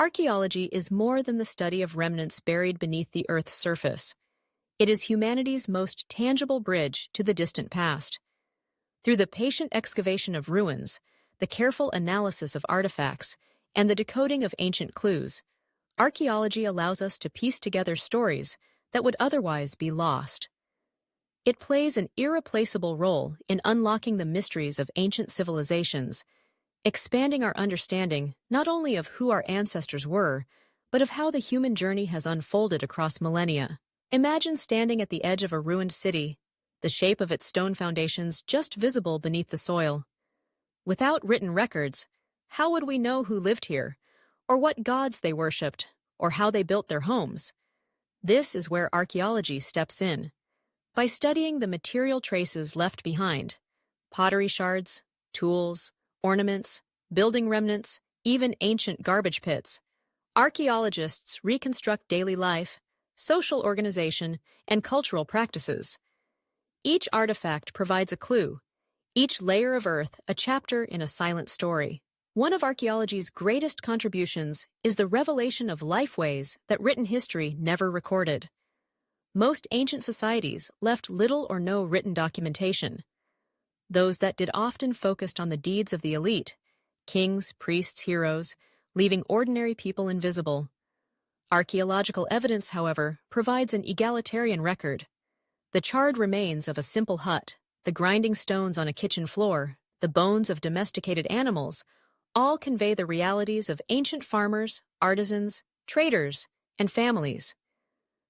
Archaeology is more than the study of remnants buried beneath the Earth's surface. It is humanity's most tangible bridge to the distant past. Through the patient excavation of ruins, the careful analysis of artifacts, and the decoding of ancient clues, archaeology allows us to piece together stories that would otherwise be lost. It plays an irreplaceable role in unlocking the mysteries of ancient civilizations, expanding our understanding not only of who our ancestors were, but of how the human journey has unfolded across millennia. Imagine standing at the edge of a ruined city, the shape of its stone foundations just visible beneath the soil. Without written records, how would we know who lived here, or what gods they worshipped, or how they built their homes? This is where archaeology steps in. By studying the material traces left behind, pottery shards, tools, ornaments, building remnants, even ancient garbage pits, archaeologists reconstruct daily life, social organization, and cultural practices. Each artifact provides a clue, each layer of earth a chapter in a silent story. One of archaeology's greatest contributions is the revelation of lifeways that written history never recorded. Most ancient societies left little or no written documentation. Those that did often focused on the deeds of the elite, kings, priests, heroes, leaving ordinary people invisible. Archaeological evidence, however, provides an egalitarian record. The charred remains of a simple hut, the grinding stones on a kitchen floor, the bones of domesticated animals, all convey the realities of ancient farmers, artisans, traders, and families.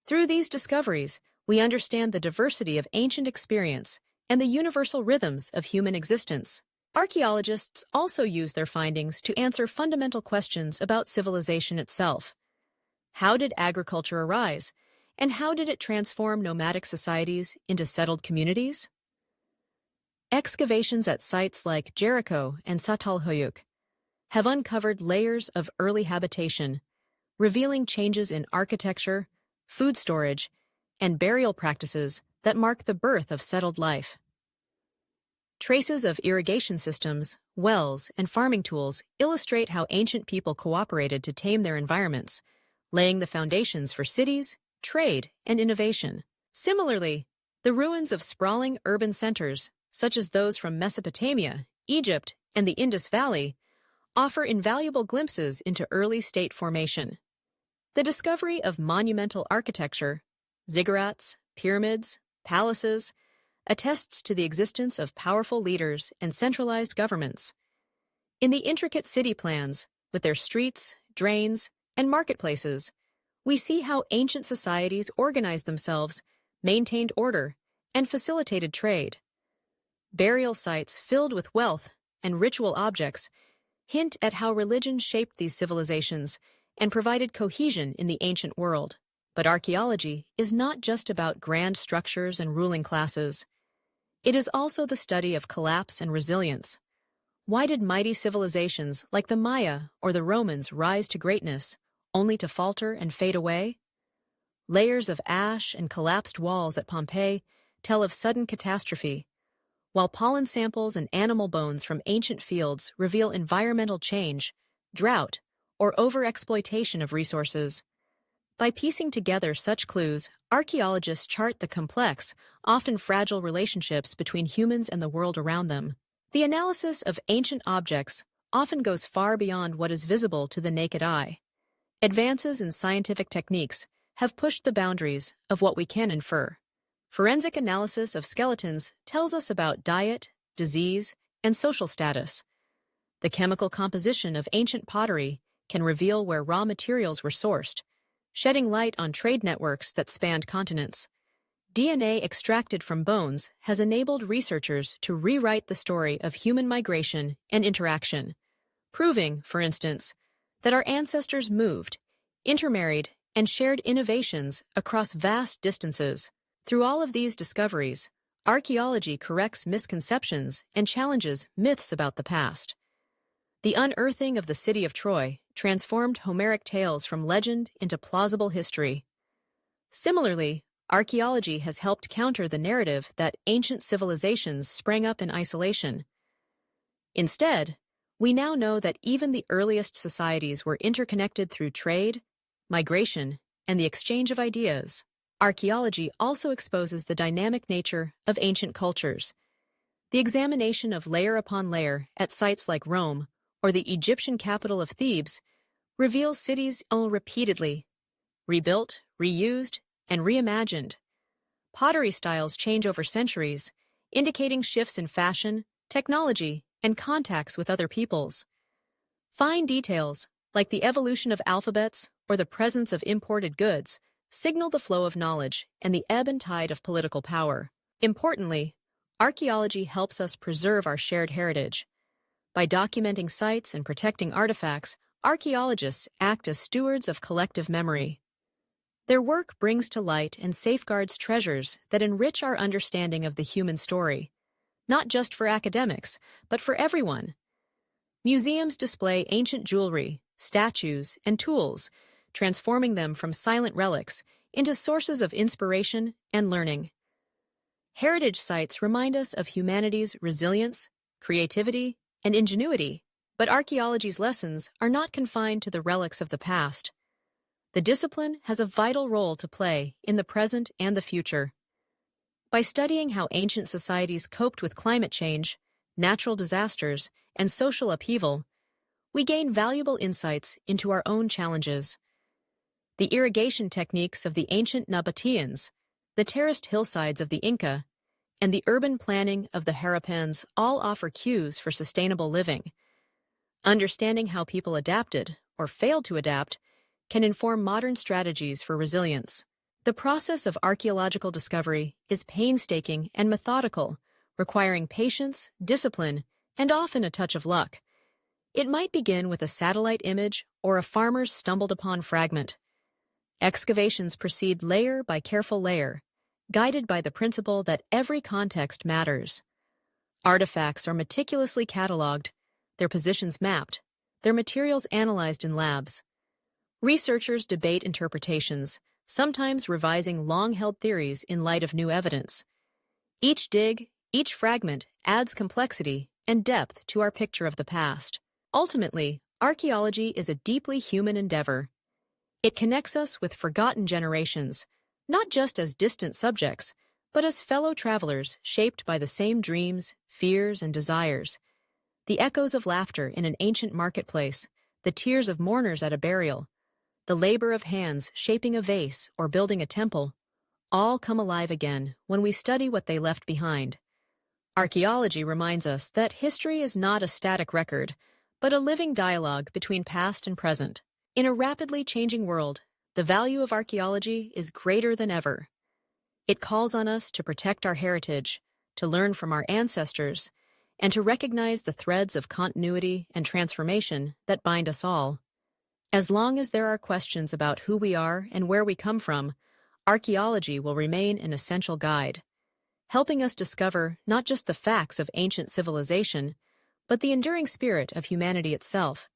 Through these discoveries, we understand the diversity of ancient experience and the universal rhythms of human existence. Archaeologists also use their findings to answer fundamental questions about civilization itself. How did agriculture arise, and how did it transform nomadic societies into settled communities? Excavations at sites like Jericho and Çatalhöyük have uncovered layers of early habitation, revealing changes in architecture, food storage, and burial practices that mark the birth of settled life. Traces of irrigation systems, wells, and farming tools illustrate how ancient people cooperated to tame their environments, laying the foundations for cities, trade, and innovation. Similarly, the ruins of sprawling urban centers, such as those from Mesopotamia, Egypt, and the Indus Valley, offer invaluable glimpses into early state formation. The discovery of monumental architecture, ziggurats, pyramids, palaces, attests to the existence of powerful leaders and centralized governments. In the intricate city plans, with their streets, drains, and marketplaces, we see how ancient societies organized themselves, maintained order, and facilitated trade. Burial sites filled with wealth and ritual objects hint at how religion shaped these civilizations and provided cohesion in the ancient world. But archaeology is not just about grand structures and ruling classes. It is also the study of collapse and resilience. Why did mighty civilizations like the Maya or the Romans rise to greatness, only to falter and fade away? Layers of ash and collapsed walls at Pompeii tell of sudden catastrophe, while pollen samples and animal bones from ancient fields reveal environmental change, drought, or overexploitation of resources. By piecing together such clues, archaeologists chart the complex, often fragile relationships between humans and the world around them. The analysis of ancient objects often goes far beyond what is visible to the naked eye. Advances in scientific techniques have pushed the boundaries of what we can infer. Forensic analysis of skeletons tells us about diet, disease, and social status. The chemical composition of ancient pottery can reveal where raw materials were sourced, shedding light on trade networks that spanned continents. DNA extracted from bones has enabled researchers to rewrite the story of human migration and interaction, proving, for instance, that our ancestors moved, intermarried, and shared innovations across vast distances. Through all of these discoveries, archaeology corrects misconceptions and challenges myths about the past. The unearthing of the city of Troy transformed Homeric tales from legend into plausible history. Similarly, archaeology has helped counter the narrative that ancient civilizations sprang up in isolation. Instead, We now know that even the earliest societies were interconnected through trade, migration, and the exchange of ideas. Archaeology also exposes the dynamic nature of ancient cultures. The examination of layer upon layer at sites like Rome or the Egyptian capital of Thebes reveals cities repeatedly, rebuilt, reused, and reimagined. Pottery styles change over centuries, indicating shifts in fashion, technology, and contacts with other peoples. Fine details, like the evolution of alphabets or the presence of imported goods, signal the flow of knowledge and the ebb and tide of political power. Importantly, archaeology helps us preserve our shared heritage. By documenting sites and protecting artifacts, archaeologists act as stewards of collective memory. Their work brings to light and safeguards treasures that enrich our understanding of the human story, not just for academics, but for everyone. Museums display ancient jewelry, statues, and tools, transforming them from silent relics into sources of inspiration and learning. Heritage sites remind us of humanity's resilience, creativity, and ingenuity, but archaeology's lessons are not confined to the relics of the past. The discipline has a vital role to play in the present and the future. By studying how ancient societies coped with climate change, natural disasters, and social upheaval, we gain valuable insights into our own challenges. The irrigation techniques of the ancient Nabateans, the terraced hillsides of the Inca, and the urban planning of the Harappans all offer cues for sustainable living. Understanding how people adapted, or failed to adapt, can inform modern strategies for resilience. The process of archaeological discovery is painstaking and methodical, requiring patience, discipline, and often a touch of luck. It might begin with a satellite image or a farmer's stumbled-upon fragment. Excavations proceed layer by careful layer, guided by the principle that every context matters. Artifacts are meticulously catalogued, their positions mapped, their materials analyzed in labs. Researchers debate interpretations, sometimes revising long-held theories in light of new evidence. Each dig, each fragment adds complexity and depth to our picture of the past. Ultimately, archaeology is a deeply human endeavor. It connects us with forgotten generations, not just as distant subjects, but as fellow travelers shaped by the same dreams, fears, and desires. The echoes of laughter in an ancient marketplace, the tears of mourners at a burial, the labor of hands shaping a vase or building a temple, all come alive again when we study what they left behind. Archaeology reminds us that history is not a static record, but a living dialogue between past and present. In a rapidly changing world, the value of archaeology is greater than ever. It calls on us to protect our heritage, to learn from our ancestors, and to recognize the threads of continuity and transformation that bind us all. As long as there are questions about who we are and where we come from, archaeology will remain an essential guide, helping us discover not just the facts of ancient civilization, but the enduring spirit of humanity itself.